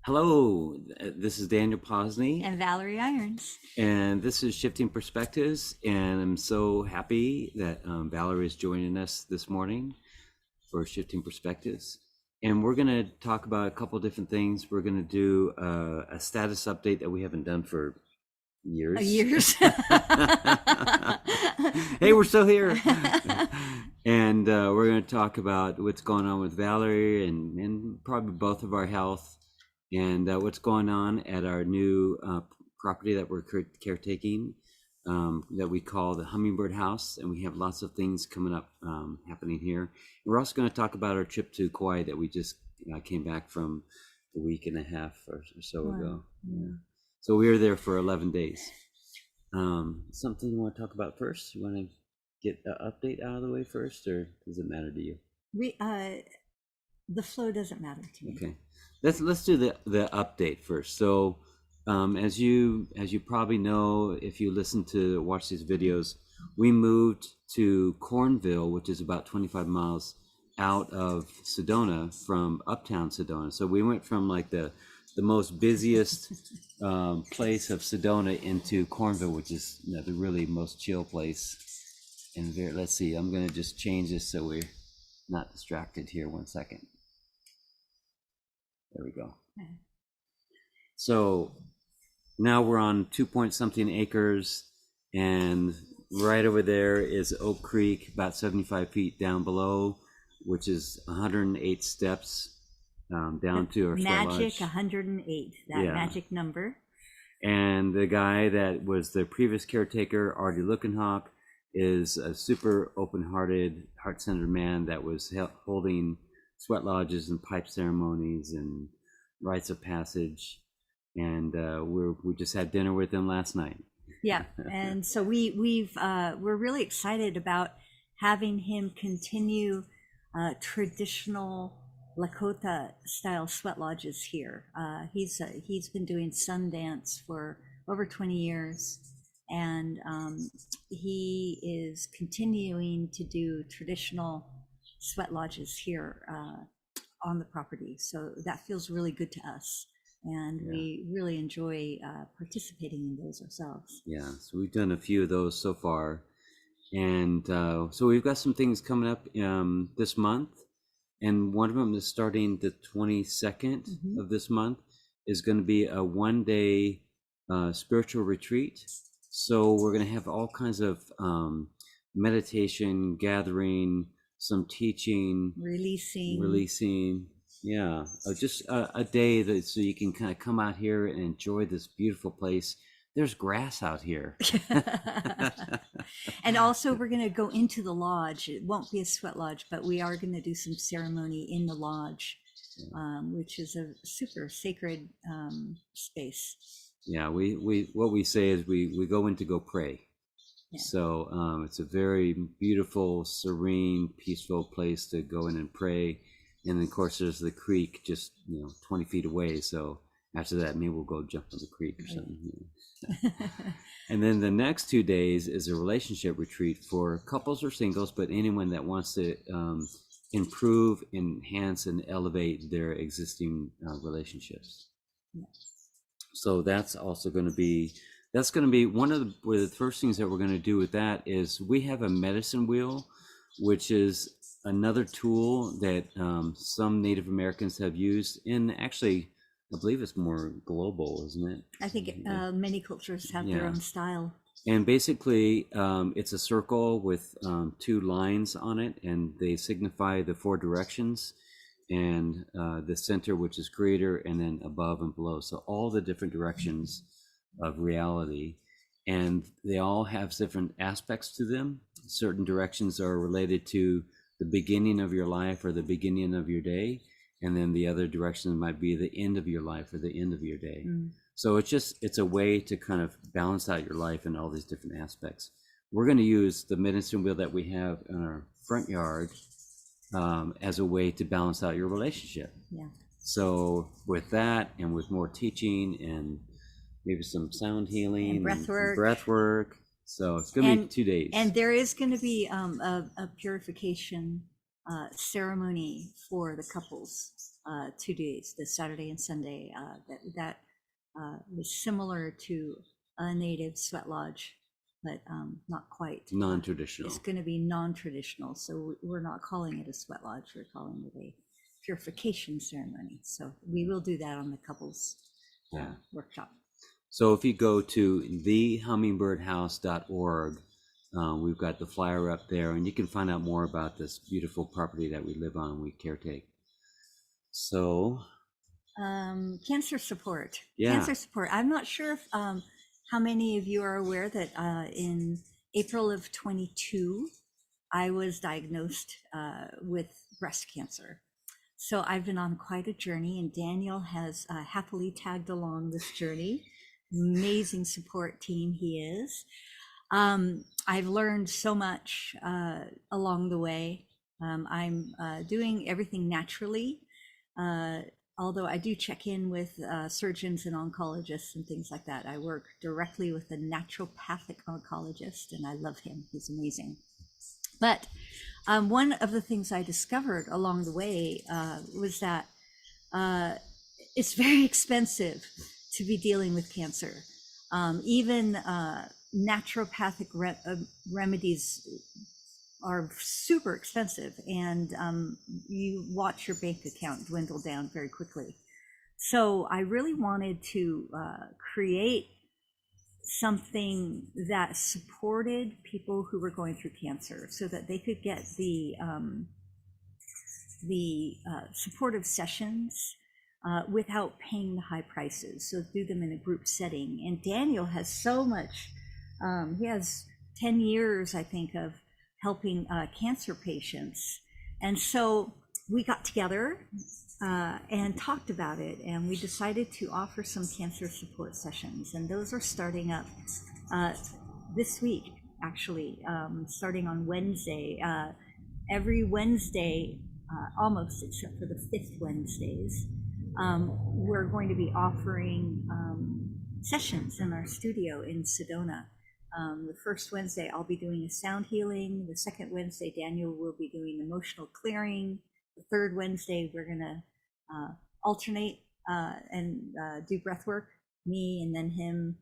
Hello, this is Daniel Posney, And Valerie Irons. and this is Shifting Perspectives. And I'm so happy that Valerie is joining us this morning for Shifting Perspectives. And we're going to talk about a couple different things. We're going to do a status update that we haven't done for years. Years. Hey, we're still here. And we're going to talk about what's going on with Valerie and probably both of our health. And what's going on at our new property that we're caretaking that we call the Hummingbird House. And we have lots of things coming up happening here. And we're also going to talk about our trip to Kauai that we just came back from a week and a half or so ago. Yeah. So we were there for 11 days. Something you want to talk about first? You want to get the update out of the way first, or does it matter to you? The flow doesn't matter to me. Okay. Let's do the update first. So, as you probably know, if you listen to watch these videos, we moved to Cornville, which is about 25 miles out of Sedona from uptown Sedona. So we went from like the most busiest place of Sedona into Cornville, which is the really most chill place. And there, let's see, I'm gonna just change this so we're not distracted here. 1 second. There we go. Okay. So now we're on 2-point-something acres, and right over there is Oak Creek, about 75 feet down below, which is 108 steps down to our sweat lodge. Magic 108, that magic number. And the guy that was the previous caretaker, Artie Lookenhawk, is a super open-hearted, heart-centered man that was holding sweat lodges and pipe ceremonies and rites of passage, and we just had dinner with him last night. Yeah, and so we're really excited about having him continue traditional Lakota style sweat lodges here. He's been doing Sundance for over 20 years, and he is continuing to do traditional sweat lodges here on the property. So that feels really good to us, and we really enjoy participating in those ourselves. Yeah, so we've done a few of those so far, and so we've got some things coming up this month, and one of them is starting the 22nd of this month, is going to be a 1-day spiritual retreat. So we're going to have all kinds of meditation, gathering, some teaching, releasing, just a day that so you can kind of come out here and enjoy this beautiful place. There's grass out here. And also we're going to go into the lodge. It won't be a sweat lodge, but we are going to do some ceremony in the lodge, which is a super sacred space. Yeah, we what we say is we go in to go pray. Yeah. So it's a very beautiful, serene, peaceful place to go in and pray. And then, of course, there's the creek just 20 feet away. So after that, maybe we'll go jump in the creek or something. And then the next 2 days is a relationship retreat for couples or singles, but anyone that wants to improve, enhance, and elevate their existing relationships. Yeah. So that's also going to be one of the first things that we're going to do with that is we have a medicine wheel, which is another tool that some Native Americans have used. And actually, I believe it's more global, isn't it? I think many cultures have their own style. And basically, it's a circle with 2 lines on it, and they signify the 4 directions. And the center, which is greater, and then above and below. So all the different directions of reality, and they all have different aspects to them. Certain directions are related to the beginning of your life or the beginning of your day, and then the other direction might be the end of your life or the end of your day. So it's a way to kind of balance out your life in all these different aspects. We're going to use the medicine wheel that we have in our front yard as a way to balance out your relationship. Yeah. So with that, and with more teaching and maybe some sound healing and breath work. So it's going to be 2 days. And there is going to be a purification ceremony for the couples 2 days, the Saturday and Sunday. That was similar to a native sweat lodge, but not quite. Non-traditional. It's going to be non-traditional, so we're not calling it a sweat lodge. We're calling it a purification ceremony. So we will do that on the couples workshop. So if you go to thehummingbird.house.org, we've got the flyer up there, and you can find out more about this beautiful property that we live on and we caretake. So cancer support. Yeah. Cancer support. I'm not sure if how many of you are aware that in April of 22, I was diagnosed with breast cancer. So I've been on quite a journey, and Daniel has happily tagged along this journey. Amazing support team he is. I've learned so much along the way. I'm doing everything naturally, although I do check in with surgeons and oncologists and things like that. I work directly with a naturopathic oncologist, and I love him. He's amazing. But one of the things I discovered along the way was that it's very expensive to be dealing with cancer. Even naturopathic remedies are super expensive, and you watch your bank account dwindle down very quickly. So I really wanted to create something that supported people who were going through cancer, so that they could get the supportive sessions without paying the high prices. So do them in a group setting. And Daniel has so much, he has 10 years, I think, of helping cancer patients. And so we got together and talked about it, and we decided to offer some cancer support sessions. And those are starting up this week, actually, starting on Wednesday. Every Wednesday, almost except for the 5th Wednesdays, we're going to be offering sessions in our studio in Sedona. The first Wednesday, I'll be doing a sound healing. The second Wednesday, Daniel will be doing emotional clearing. The third Wednesday, we're going to alternate and do breath work, me and then him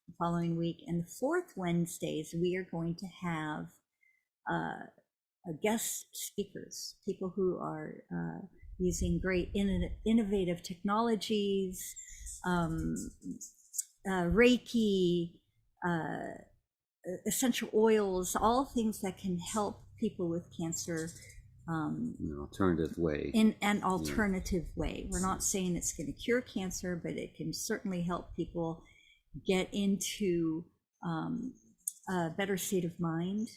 the following week. And the fourth Wednesdays, we are going to have guest speakers, people who are using great innovative technologies, Reiki, essential oils, all things that can help people with cancer an alternative way. In an alternative way. We're not saying it's going to cure cancer, but it can certainly help people get into a better state of mind,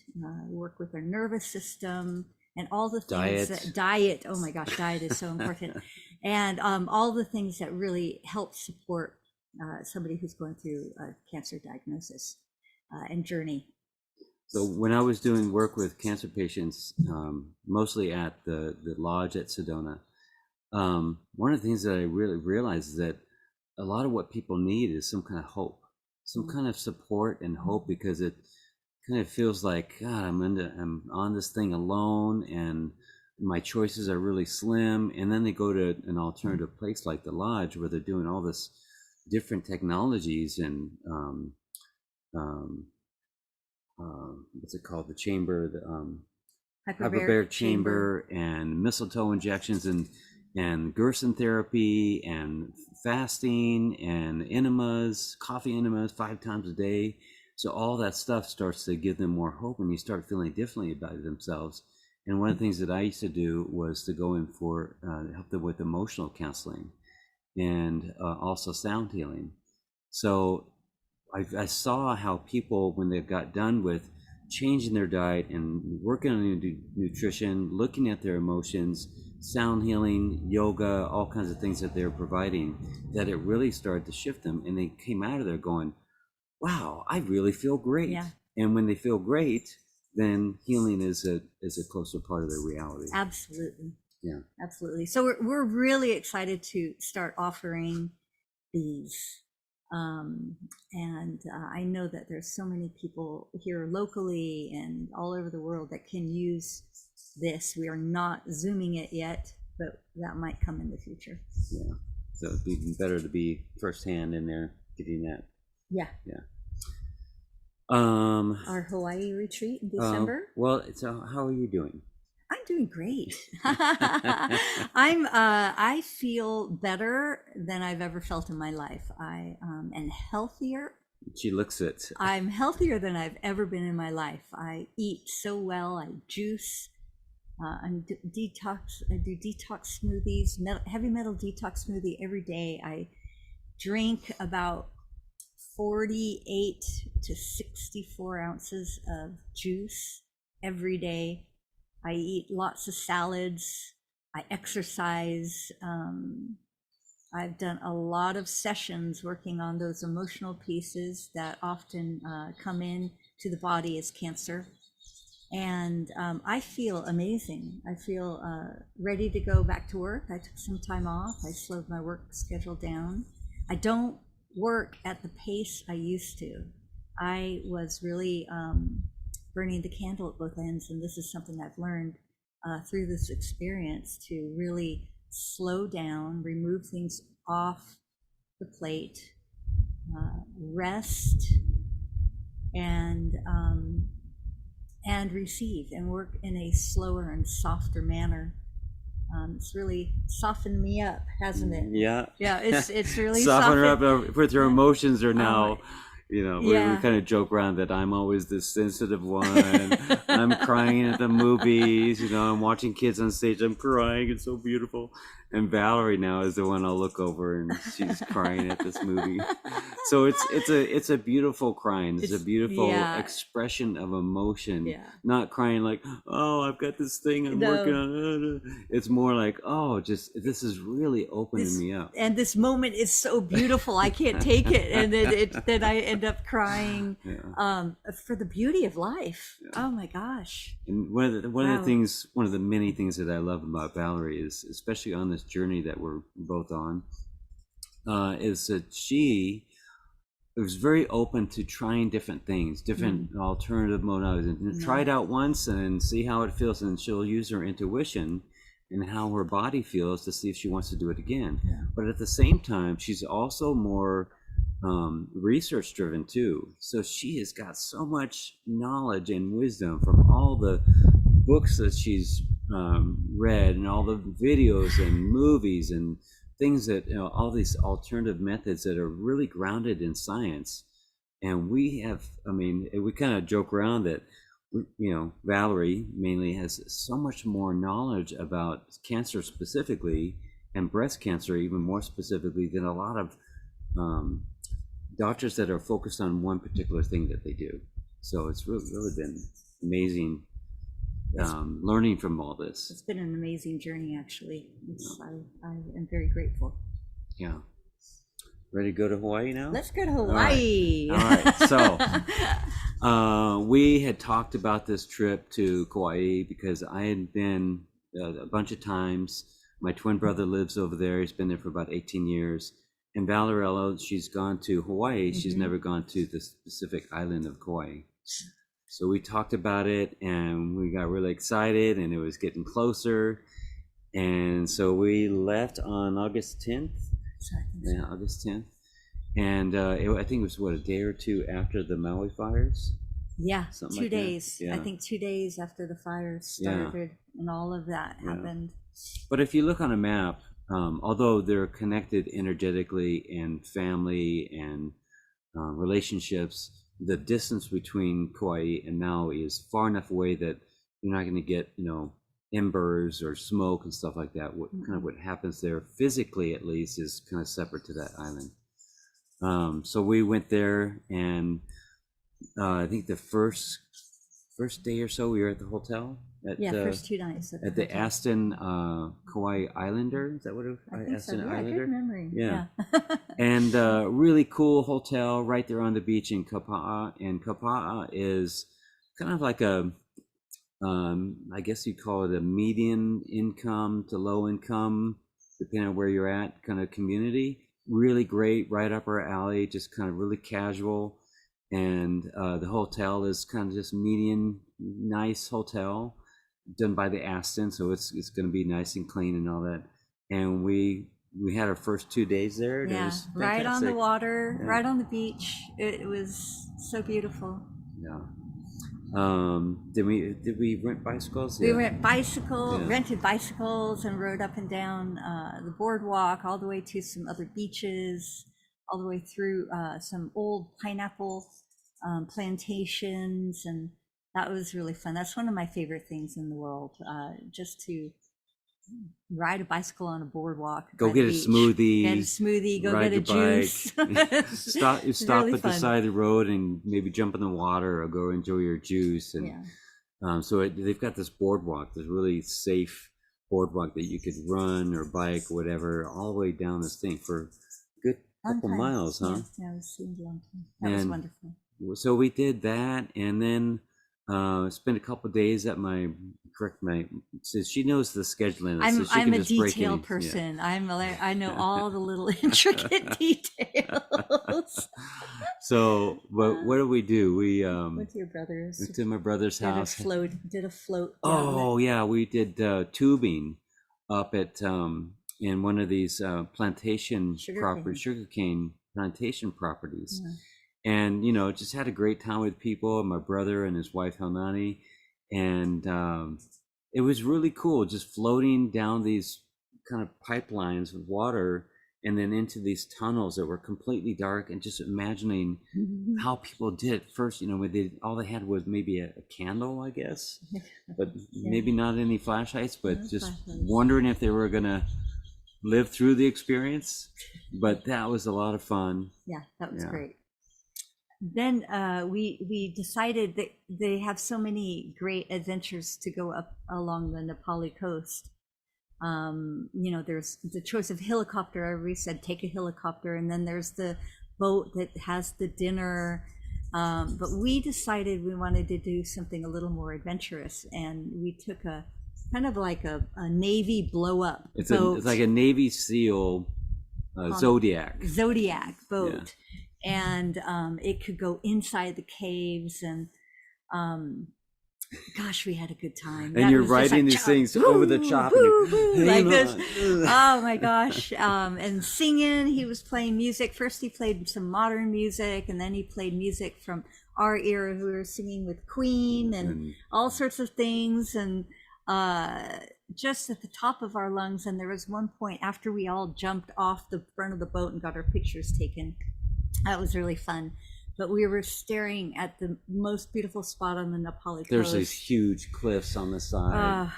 work with their nervous system, and all the things diet. Oh my gosh, diet is so important. And all the things that really help support somebody who's going through a cancer diagnosis and journey. So when I was doing work with cancer patients, mostly at the lodge at Sedona, one of the things that I really realized is that a lot of what people need is some kind of hope, some kind of support and hope, because it kind of feels like, God, I'm on this thing alone, and my choices are really slim. And then they go to an alternative place like the lodge, where they're doing all this different technologies and what's it called? The chamber, the hyperbaric chamber, and mistletoe injections, and Gerson therapy, and fasting, and enemas, coffee enemas 5 times a day. So all that stuff starts to give them more hope, and you start feeling differently about themselves. And one of the things that I used to do was to go in for help them with emotional counseling, and also sound healing. So I saw how people, when they got done with changing their diet and working on nutrition, looking at their emotions, sound healing, yoga, all kinds of things that they're providing, that it really started to shift them. And they came out of there going, wow, I really feel great. Yeah. And when they feel great, then healing is a closer part of their reality. Absolutely. Yeah. Absolutely. So we're really excited to start offering these. And I know that there's so many people here locally and all over the world that can use this. We are not Zooming it yet. but that might come in the future. Yeah. So it'd be better to be firsthand in there getting that. Yeah. Yeah. Our Hawaii retreat in December. Well, so how are you doing? I'm doing great. I feel better than I've ever felt in my life. I am healthier. She looks it. I'm healthier than I've ever been in my life. I eat so well. I juice. I'm detox. I do detox smoothies, heavy metal detox smoothie every day. I drink about 48 to 64 ounces of juice every day. I eat lots of salads. I exercise. I've done a lot of sessions working on those emotional pieces that often come in to the body as cancer. And I feel amazing. I feel ready to go back to work. I took some time off. I slowed my work schedule down. I don't work at the pace I used to. I was really burning the candle at both ends, and this is something I've learned through this experience, to really slow down, remove things off the plate, rest, and receive, and work in a slower and softer manner. It's really softened me up, hasn't it? Yeah. Yeah, it's really soften her up with her emotions are now. We kind of joke around that I'm always the sensitive one. I'm crying at the movies. I'm watching kids on stage. I'm crying. It's so beautiful. And Valerie now is the one I'll look over, and she's crying at this movie. So it's a beautiful crying. It's a beautiful expression of emotion. Yeah. Not crying like, oh, I've got this thing I'm working on. It's more like, oh, just this is really opening me up. And this moment is so beautiful. I can't take it. And then I end up crying for the beauty of life. Yeah. Oh my gosh. And one of the many things that I love about Valerie is, especially on this journey that we're both on, is that she was very open to trying different things, different alternative modalities, and try it out once and see how it feels, and she'll use her intuition and how her body feels to see if she wants to do it again. Yeah. But at the same time, she's also more research driven too. So she has got so much knowledge and wisdom from all the books that she's read, and all the videos and movies and things that, all these alternative methods that are really grounded in science. And we kind of joke around that, Valerie mainly has so much more knowledge about cancer specifically, and breast cancer even more specifically, than a lot of doctors that are focused on one particular thing that they do. So it's really been amazing learning from all this. It's been an amazing journey, actually. I am very grateful. Yeah. Ready to go to Hawaii now? Let's go to Hawaii. All right. So we had talked about this trip to Kauai because I had been a bunch of times. My twin brother lives over there. He's been there for about 18 years. And Valerella, she's gone to Hawaii. She's never gone to the specific island of Kauai. So we talked about it, and we got really excited, and it was getting closer. And so we left on August 10th. Yeah, August 10th. And I think it was, a day or two after the Maui fires? Yeah, 2 days. Yeah. I think 2 days after the fires started, and all of that happened. But if you look on a map, although they're connected energetically and family and relationships, the distance between Kauai and Maui is far enough away that you're not going to get, embers or smoke and stuff like that. What happens there physically, at least, is kind of separate to that island. So we went there, and I think the first day or so we were at the hotel. First 2 nights at the Aston Kauai Islander. Is that what it was? I think Aston so. Yeah, Islander? good memory. Yeah. And really cool hotel right there on the beach in Kapa'a. And Kapa'a is kind of like I guess you'd call it a median income to low income, depending on where you're at, kind of community. Really great, right up our alley, just kind of really casual. And the hotel is kind of just median, nice hotel. done by the Aston, so it's going to be nice and clean and all that. And we had our first 2 days there. And it Yeah, was right on the fantastic. water, Yeah. right on the beach. It was so beautiful. Yeah. Did we rent bicycles? We Yeah. rented bicycles and rode up and down the boardwalk all the way to some other beaches, all the way through some old pineapple plantations, and that was really fun. That's one of my favorite things in the world, just to ride a bicycle on a boardwalk. Go get a smoothie. Go ride get a your juice. bike. Stop really at the fun. side of the road and maybe jump in the water or go enjoy your juice. And Yeah. they've got this boardwalk, this really safe boardwalk that you could run or bike or whatever all the way down this thing for a good couple Long time. miles, huh? Yeah, it seemed a long time. That was wonderful. So we did that, and then spent a couple of days at my so she knows the scheduling. I'm so she I'm can a just break detail in. person. I know all the little intricate details. So, what do we do? We Went to your brother's. went to my brother's house. Did a float. Oh yeah, we did tubing up at in one of these plantation sugarcane plantation properties. Yeah. And just had a great time with people, my brother and his wife Helnani, and it was really cool just floating down these kind of pipelines of water and then into these tunnels that were completely dark, and just imagining how people did it first. When all they had was maybe a candle, I guess, but maybe not any flashlights, but just wondering if they were gonna live through the experience. But that was a lot of fun. Yeah, that was great. Then we decided that they have so many great adventures to go up along the Nepali coast. There's the choice of helicopter. We said take a helicopter, and then there's the boat that has the dinner. But we decided we wanted to do something a little more adventurous, and we took a kind of like a Navy blow up boat. It's like a Navy SEAL Zodiac boat. Yeah. And it could go inside the caves, and gosh, we had a good time. And you're riding these things over the chop, like this. Oh my gosh! And singing. He was playing music. First, he played some modern music, and then he played music from our era. We were singing with Queen and all sorts of things, and just at the top of our lungs. And there was one point after we all jumped off the front of the boat and got our pictures taken. That was really fun. But we were staring at the most beautiful spot on the Nepali coast. There's these huge cliffs on the side.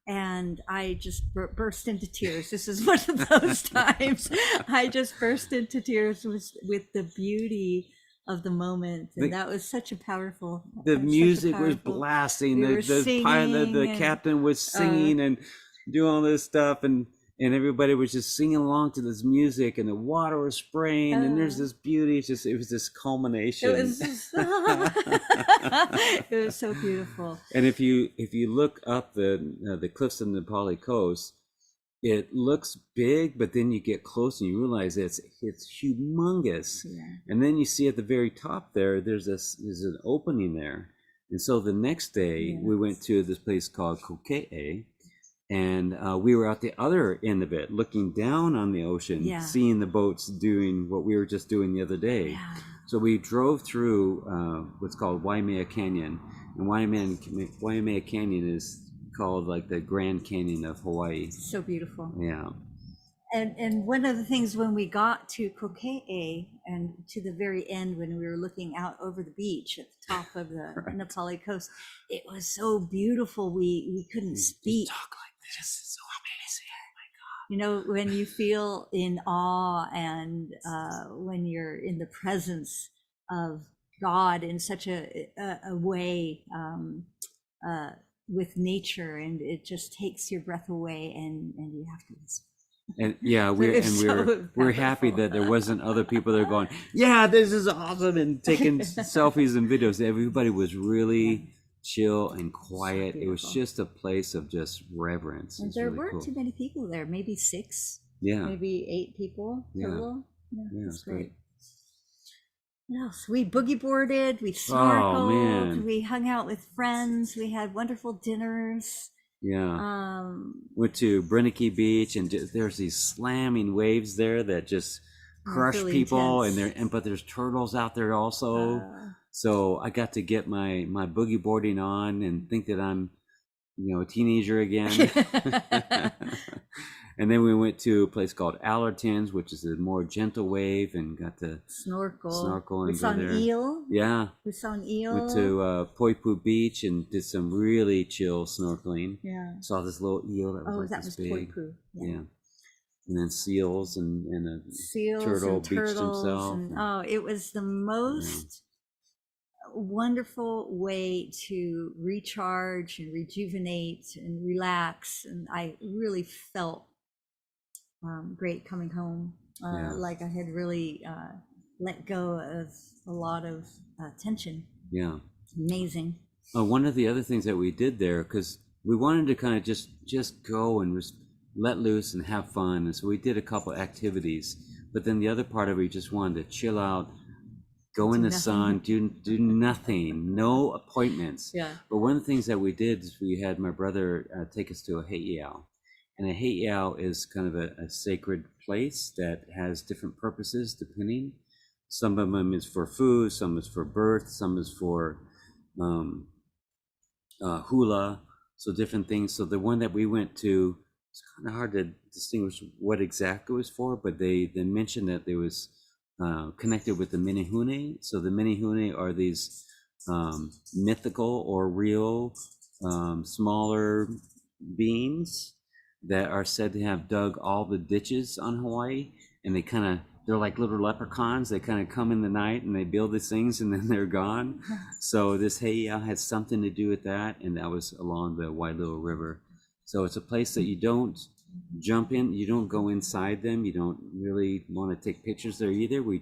And I just burst into tears. This is one of those times I just burst into tears with the beauty of the moment. And that was such a powerful... The music was blasting. The captain was singing and doing all this stuff. And everybody was just singing along to this music, and the water was spraying, and there's this beauty. It was this culmination. It was so beautiful. And if you look up the cliffs of the Nepali coast, it looks big, but then you get close and you realize it's humongous. Yeah. And then you see at the very top there's an opening there. And so the next day we went to this place called Kauai. And we were at the other end of it, looking down on the ocean, seeing the boats doing what we were just doing the other day. Yeah. So we drove through what's called Waimea Canyon. And Waimea Canyon is called like the Grand Canyon of Hawaii. So beautiful. Yeah. And one of the things when we got to Kauai and to the very end, when we were looking out over the beach at the top of the Nepali coast, it was so beautiful. We couldn't speak. Talk like this is so amazing. Oh my God. When you feel in awe and when you're in the presence of God in such a way with nature, and it just takes your breath away, and you have to listen. And we're happy that there wasn't other people that are going, yeah, this is awesome, and taking selfies and videos. Everybody was really chill and quiet. It was just a place of just reverence. And there weren't too many people there, maybe 6, maybe 8 people total. Yeah, it's great. What else? We boogie boarded, we snorkeled, we hung out with friends, we had wonderful dinners. Yeah. Um, Went to Brinicky Beach, and there's these slamming waves there that just crush really people, intense. but there's turtles out there also. Uh, So I got to get my boogie boarding on and think that I'm, a teenager again. And then we went to a place called Allerton's, which is a more gentle wave, and got to snorkel We and saw go an there. eel. Yeah. We saw an Went eel. to Poipu Beach and did some really chill snorkeling. Yeah. Saw this little eel that was like that this was big. Poipu. Yeah. And then seals and a Seals turtle and beached turtles. himself. And, it was the most wonderful way to recharge and rejuvenate and relax. And I really felt great coming home. Like I had really let go of a lot of tension. Yeah. Amazing. One of the other things that we did there, because we wanted to kind of just go and let loose and have fun, and so we did a couple activities. But then the other part of it, we just wanted to chill out, go in the sun, do nothing, no appointments. Yeah. But one of the things that we did is we had my brother take us to a heiau. And a heiau is kind of a sacred place that has different purposes depending. Some of them is for food, some is for birth, some is for hula, so different things. So the one that we went to, it's kind of hard to distinguish what exactly it was for, but they mentioned that there was connected with the Minihune. So the Minihune are these mythical or real smaller beings that are said to have dug all the ditches on Hawaii, and they're like little leprechauns. They kind of come in the night and they build these things and then they're gone. So this heiau had something to do with that, and that was along the Wailua River. So it's a place that you don't jump in, you don't go inside them, you don't really want to take pictures there either. We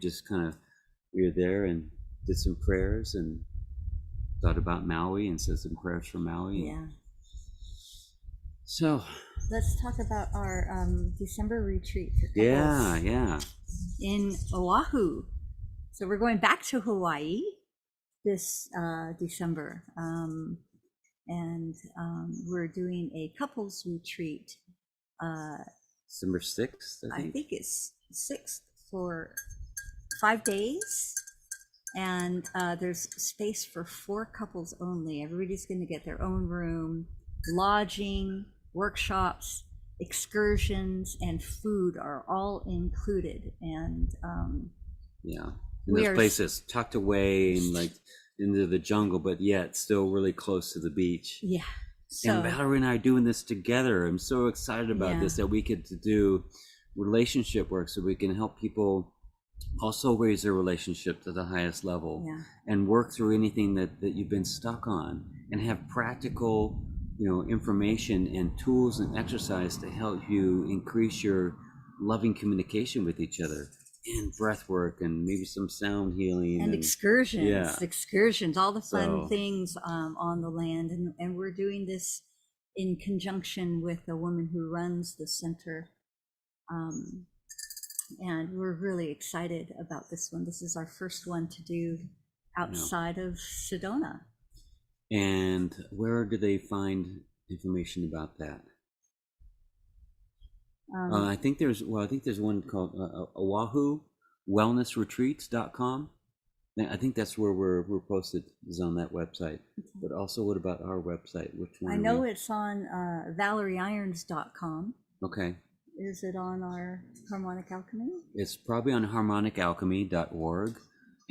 were there and did some prayers and thought about Maui and said some prayers for Maui. Yeah. So let's talk about our December retreat for couples. Yeah. In Oahu. So we're going back to Hawaii this December. And we're doing a couples retreat. December 6th, I think it's 6th for 5 days. And there's space for 4 couples only. Everybody's going to get their own room, lodging, workshops, excursions, and food are all included. And this place is tucked away and like into the jungle, but yet still really close to the beach. Yeah. And Valerie and I are doing this together. I'm so excited about this, that we get to do relationship work so we can help people also raise their relationship to the highest level and work through anything that you've been stuck on, and have practical information and tools and exercise to help you increase your loving communication with each other, and breath work, and maybe some sound healing and excursions, all the fun things on the land. And we're doing this in conjunction with a woman who runs the center, and we're really excited about this one. This is our first one to do outside of Sedona. And where do they find information about that? I think there's one called Oahu wellnessretreats.com. I think that's where we're posted, is on that website. But also, what about our website? Which one? I know it's on valerieirons.com. Okay. Is it on our Harmonic Alchemy? It's probably on harmonicalchemy.org.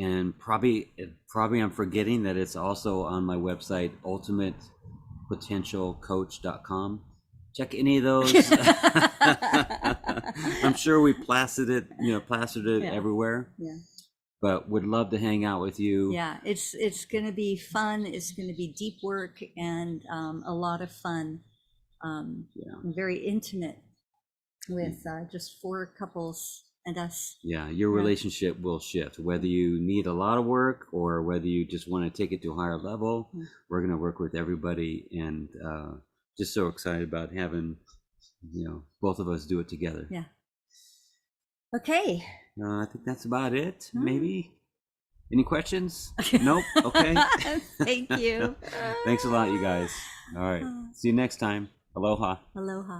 And probably I'm forgetting that it's also on my website, ultimatepotentialcoach.com. Check any of those. I'm sure we plastered it everywhere. Yeah. But would love to hang out with you. Yeah, it's going to be fun. It's going to be deep work and a lot of fun. Very intimate with just 4 couples and us. Yeah, your relationship will shift, whether you need a lot of work or whether you just want to take it to a higher level. We're going to work with everybody, and just so excited about having both of us do it together. Yeah. Okay. I think that's about it. Maybe. Any questions? Nope. Okay. Thank you. Thanks a lot, you guys. All right. See you next time. Aloha. Aloha.